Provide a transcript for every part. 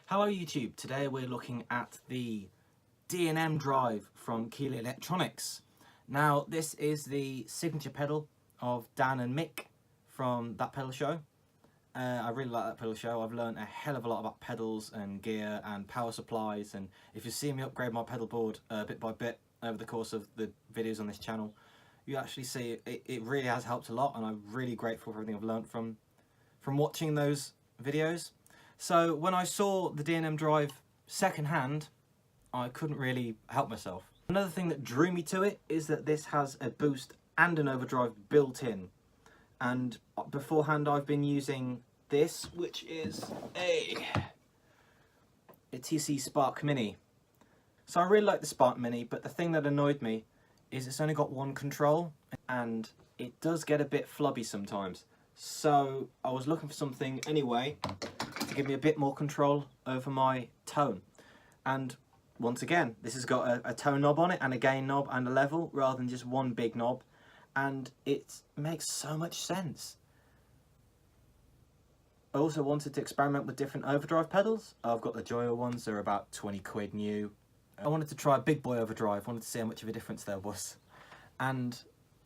Hello YouTube, today we're looking at the D&M drive from Keeley Electronics. Now this is the signature pedal of Dan and Mick from that pedal show. I really like that pedal show. I've learned a hell of a lot about pedals and gear and power supplies, and if you see me upgrade my pedal board bit by bit over the course of the videos on this channel, you actually see it really has helped a lot, and I'm really grateful for everything I've learned from watching those videos. So when I saw the D&M drive secondhand, I couldn't really help myself. Another thing that drew me to it is that this has a boost and an overdrive built in. And beforehand I've been using this, which is a TC Spark Mini. So I really like the Spark Mini, but the thing that annoyed me is it's only got one control and it does get a bit flubby sometimes. So I was looking for something anyway to give me a bit more control over my tone. And once again, this has got a tone knob on it and a gain knob and a level rather than just one big knob. And it makes so much sense. I also wanted to experiment with different overdrive pedals. I've got the Joyo ones, they're about 20 quid new. I wanted to try a big boy overdrive, wanted to see how much of a difference there was. And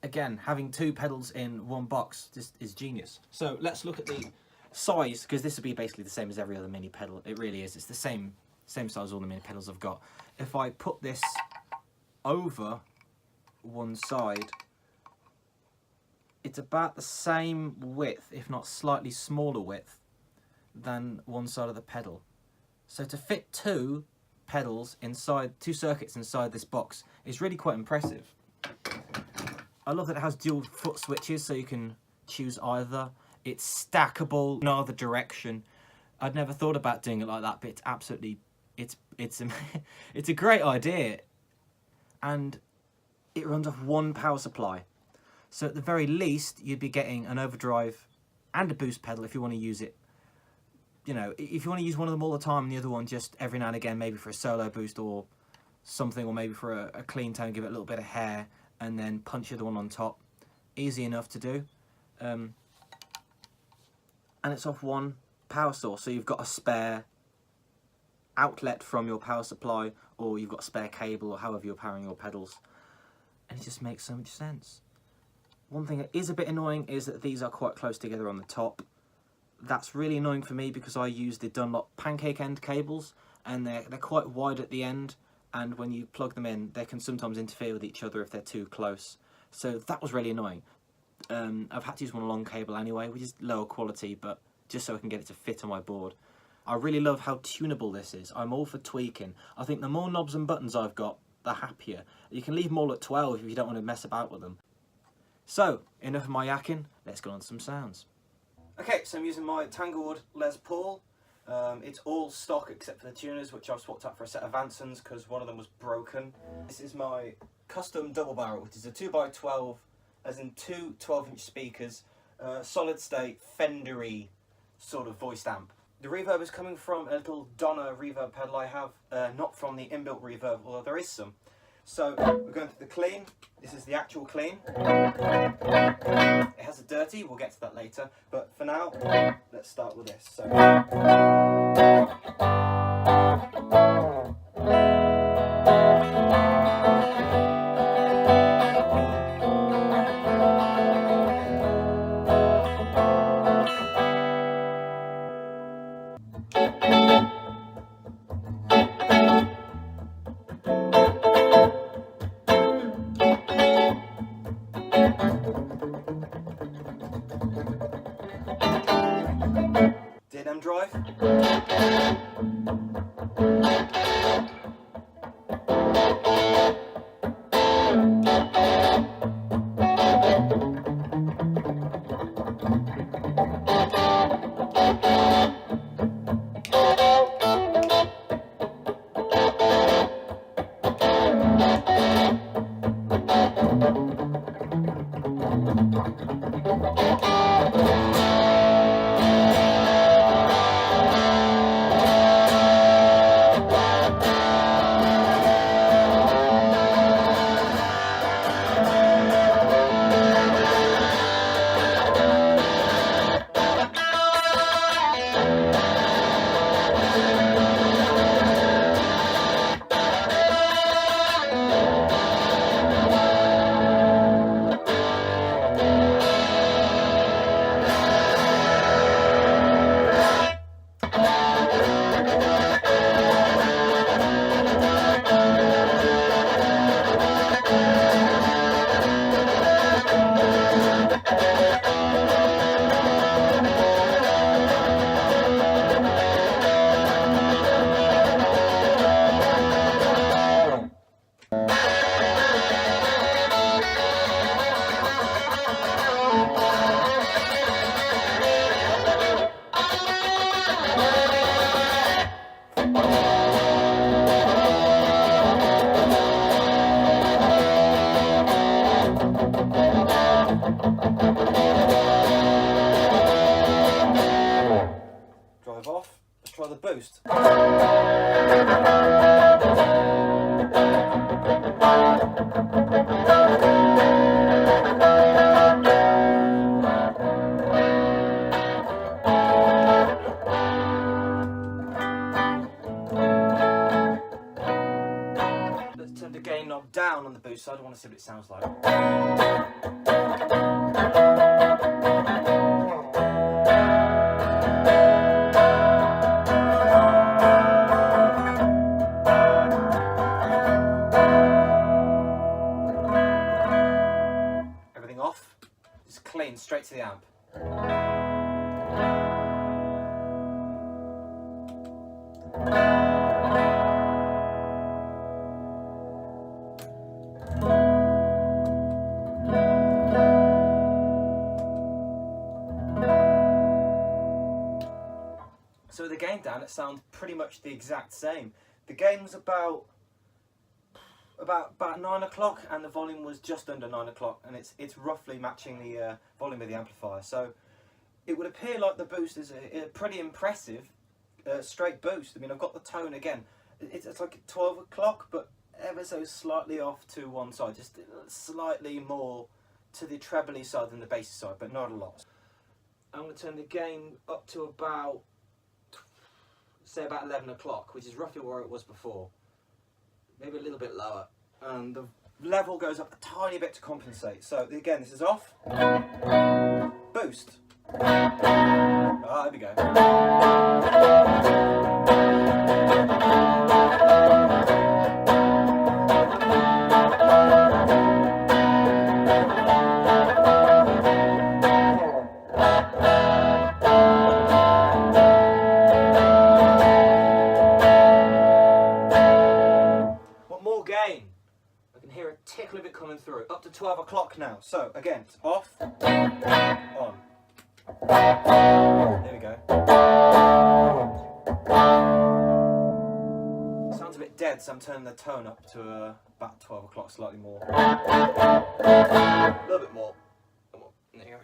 again, having two pedals in one box just is genius. So let's look at the size, because this would be basically the same as every other mini pedal. It really is. It's the same size as all the mini pedals I've got. If I put this over one side, it's about the same width, if not slightly smaller width, than one side of the pedal. So to fit two pedals inside, two circuits inside this box is really quite impressive. I love that it has dual foot switches, so you can choose either. It's stackable in either direction. I'd never thought about doing it like that, but it's absolutely, it's a great idea. And it runs off one power supply. So at the very least, you'd be getting an overdrive and a boost pedal if you want to use it. You know, if you want to use one of them all the time and the other one just every now and again, maybe for a solo boost or something, or maybe for a clean tone, give it a little bit of hair, and then punch the other one on top. Easy enough to do. And it's off one power source, so you've got a spare outlet from your power supply, or you've got a spare cable, or however you're powering your pedals. And it just makes so much sense. One thing that is a bit annoying is that these are quite close together on the top. That's really annoying for me because I use the Dunlop pancake end cables, and they're quite wide at the end, and when you plug them in, they can sometimes interfere with each other if they're too close. So that was really annoying. I've had to use one long cable anyway, which is lower quality, but just so I can get it to fit on my board. I really love how tunable this is. I'm all for tweaking. I think the more knobs and buttons I've got, the happier. You can leave them all at 12 if you don't want to mess about with them. So, enough of my yakking, let's go on to some sounds. Okay, so I'm using my Tanglewood Les Paul. It's all stock except for the tuners, which I've swapped out for a set of Vansons because one of them was broken. This is my custom double barrel, which is a 2x12, as in two 12-inch speakers, solid state, Fendery sort of voiced amp. The reverb is coming from a little Donna reverb pedal I have, not from the inbuilt reverb, although there is some. So we're going through the clean. This is the actual clean. It has a dirty, we'll get to that later, but for now, let's start with this. So. D&M drive. Let's turn the gain knob down on the boost side. I want to see what it sounds like. Everything off, just clean, straight to the amp. So with the gain down, it sounds pretty much the exact same. The gain was about 9 o'clock, and the volume was just under 9 o'clock, and it's roughly matching the volume of the amplifier. So it would appear like the boost is a pretty impressive straight boost. I mean, I've got the tone again. It's like 12 o'clock, but ever so slightly off to one side, just slightly more to the trebly side than the bassy side, but not a lot. I'm going to turn the gain up to about, say about 11 o'clock, which is roughly where it was before. Maybe a little bit lower. And the level goes up a tiny bit to compensate. So again, this is off. Boost. Ah, there we go. I can hear a tickle of it coming through. Up to 12 o'clock now. So again, it's off, on. There we go. Sounds a bit dead, so I'm turning the tone up to about 12 o'clock, slightly more. A little bit more. Come on, there you go.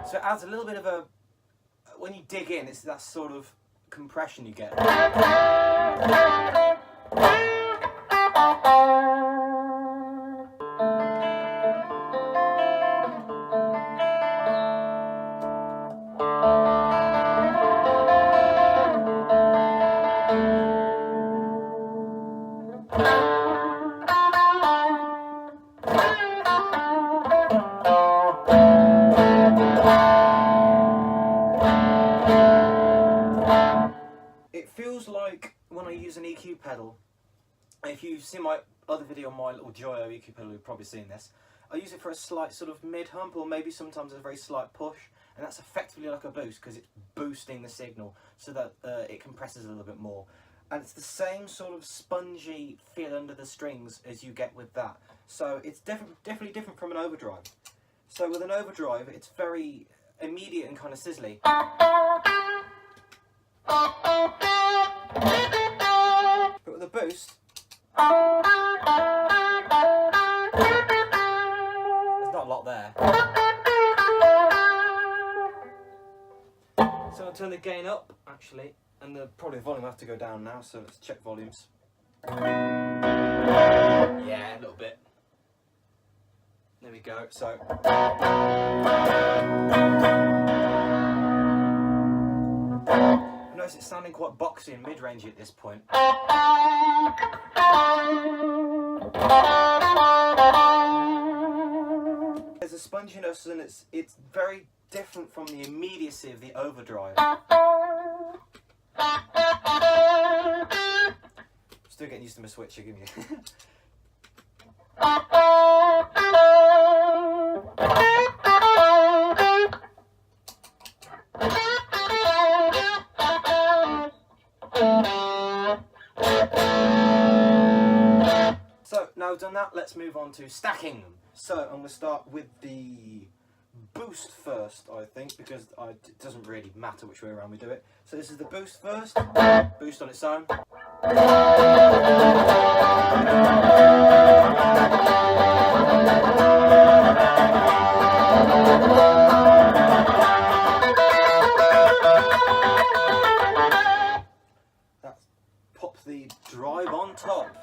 So it adds a little bit of a, when you dig in, it's that sort of compression you get. It feels like when I use an EQ pedal, if you've seen my other video on my little Joyo EQ pedal, you've probably seen this. I use it for a slight sort of mid-hump, or maybe sometimes a very slight push, and that's effectively like a boost because it's boosting the signal so that it compresses a little bit more. And it's the same sort of spongy feel under the strings as you get with that. So it's definitely different from an overdrive. So with an overdrive, it's very immediate and kind of sizzly. But with a boost, there's not a lot there. So I'll turn the gain up, actually, and probably the volume will have to go down now, so let's check volumes. Yeah, a little bit. There we go, so... I notice it's sounding quite boxy and mid-rangey at this point. There's a sponginess, and it's very different from the immediacy of the overdrive. Still getting used to my switcher, give me So now I've done that, that, let's move on to stacking them. So I'm going to start with the boost first, I think, because it doesn't really matter which way around we do it. So this is the boost first, boost on its own. That pops the drive on top.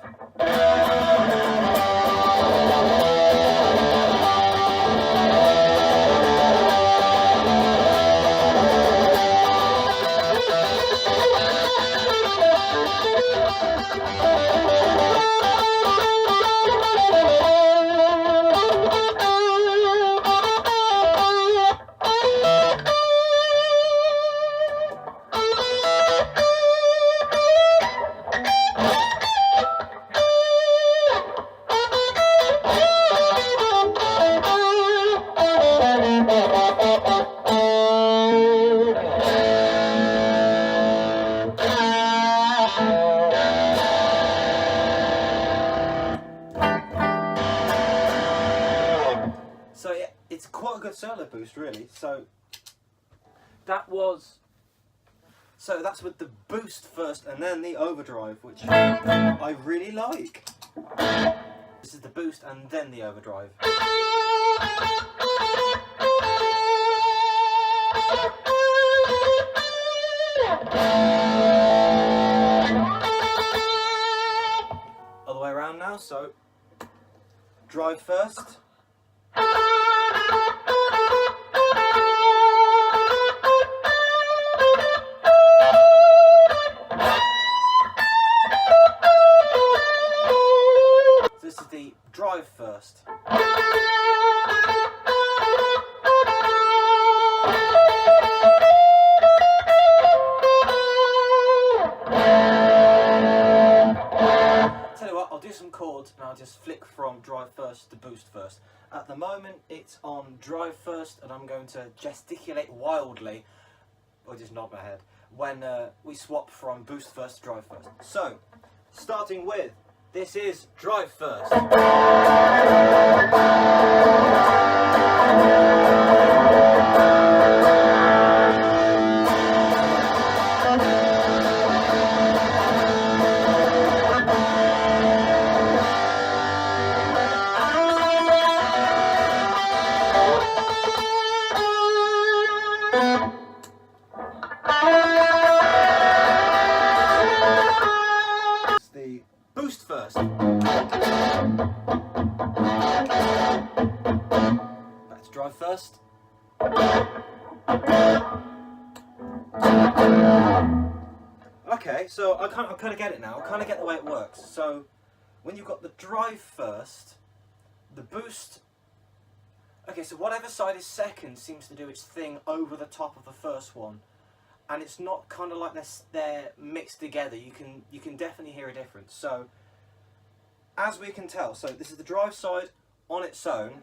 So yeah, it's quite a good solo boost, really. So that's with the boost first and then the overdrive, which I really like. This is the boost and then the overdrive. Other way around now, so drive first. This is the drive first. Tell you what, I'll do some chords and I'll just flick from drive first to boost first. At the moment it's on drive first and I'm going to gesticulate wildly, or just nod my head, when we swap from boost first to drive first. So, starting with, this is drive first. It's the boost first. Back to drive first. Okay, so I kind of get it now. I kind of get the way it works. So when you've got the drive first, the boost. Okay, so whatever side is second seems to do its thing over the top of the first one, and it's not kind of like they're mixed together. You can definitely hear a difference. So as we can tell, so this is the drive side on its own.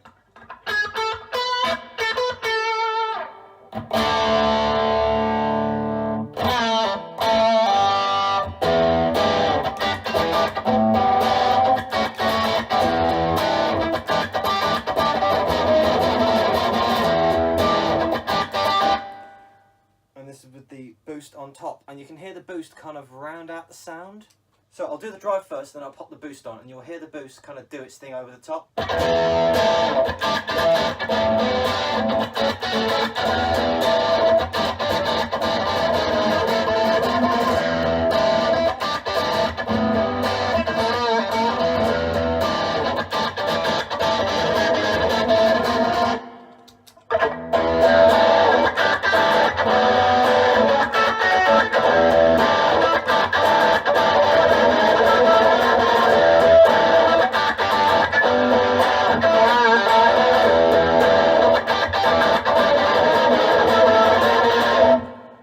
And this is with the boost on top, and you can hear the boost kind of round out the sound. So I'll do the drive first, then I'll pop the boost on, and you'll hear the boost kind of do its thing over the top.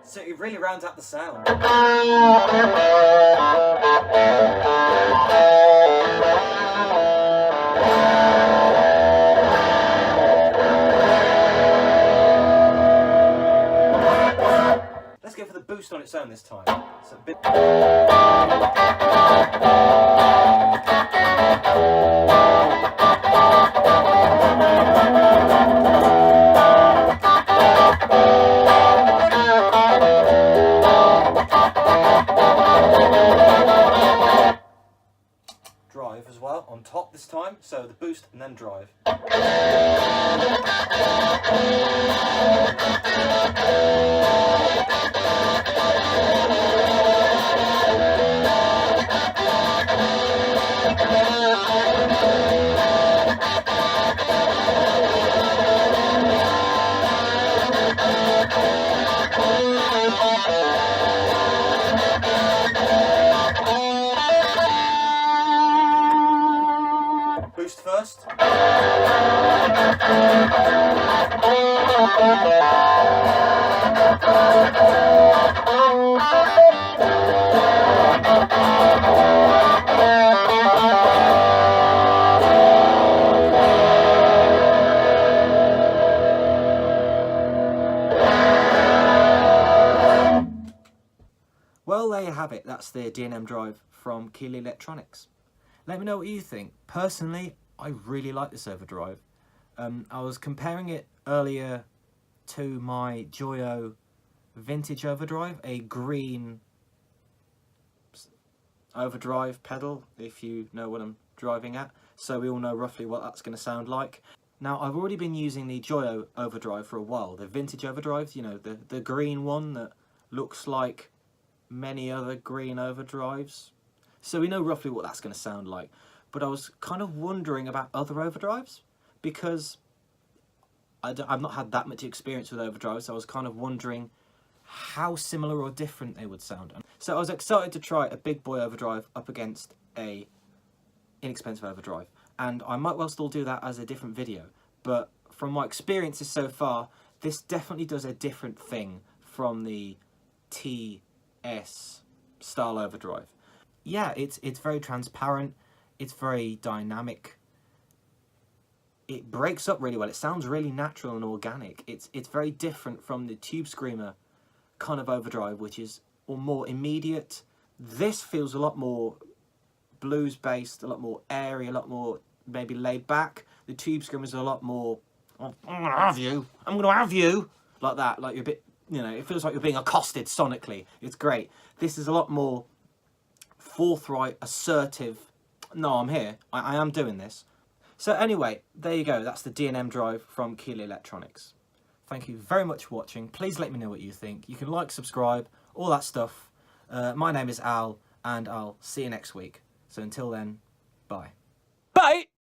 So it really rounds out the sound. Let's go for the boost on its own this time. So a bit. So the boost and then drive. Boost first. Well, there you have it. That's the D&M drive from Keeley Electronics. Let me know what you think. Personally, I really like this overdrive. I was comparing it earlier to my Joyo vintage overdrive, a green overdrive pedal, if you know what I'm driving at. So we all know roughly what that's going to sound like. Now, I've already been using the Joyo overdrive for a while. The vintage overdrive, you know, the green one that looks like many other green overdrives. So we know roughly what that's going to sound like. But I was kind of wondering about other overdrives because I've not had that much experience with overdrives. So I was kind of wondering how similar or different they would sound. So I was excited to try a big boy overdrive up against a inexpensive overdrive. And I might well still do that as a different video. But from my experiences so far, this definitely does a different thing from the TS style overdrive. Yeah, it's very transparent, it's very dynamic, it breaks up really well, it sounds really natural and organic. It's very different from the Tube Screamer kind of overdrive, which is more immediate. This feels a lot more blues based, a lot more airy, a lot more maybe laid back. The Tube Screamer is a lot more, oh, I'm gonna have you, like that, like you're a bit, you know, it feels like you're being accosted sonically. It's great. This is a lot more forthright, assertive. No, I'm here. I am doing this. So anyway, there you go. That's the D&M drive from Keeley Electronics. Thank you very much for watching. Please let me know what you think. You can like, subscribe, all that stuff. My name is Al, and I'll see you next week. So until then, bye. Bye!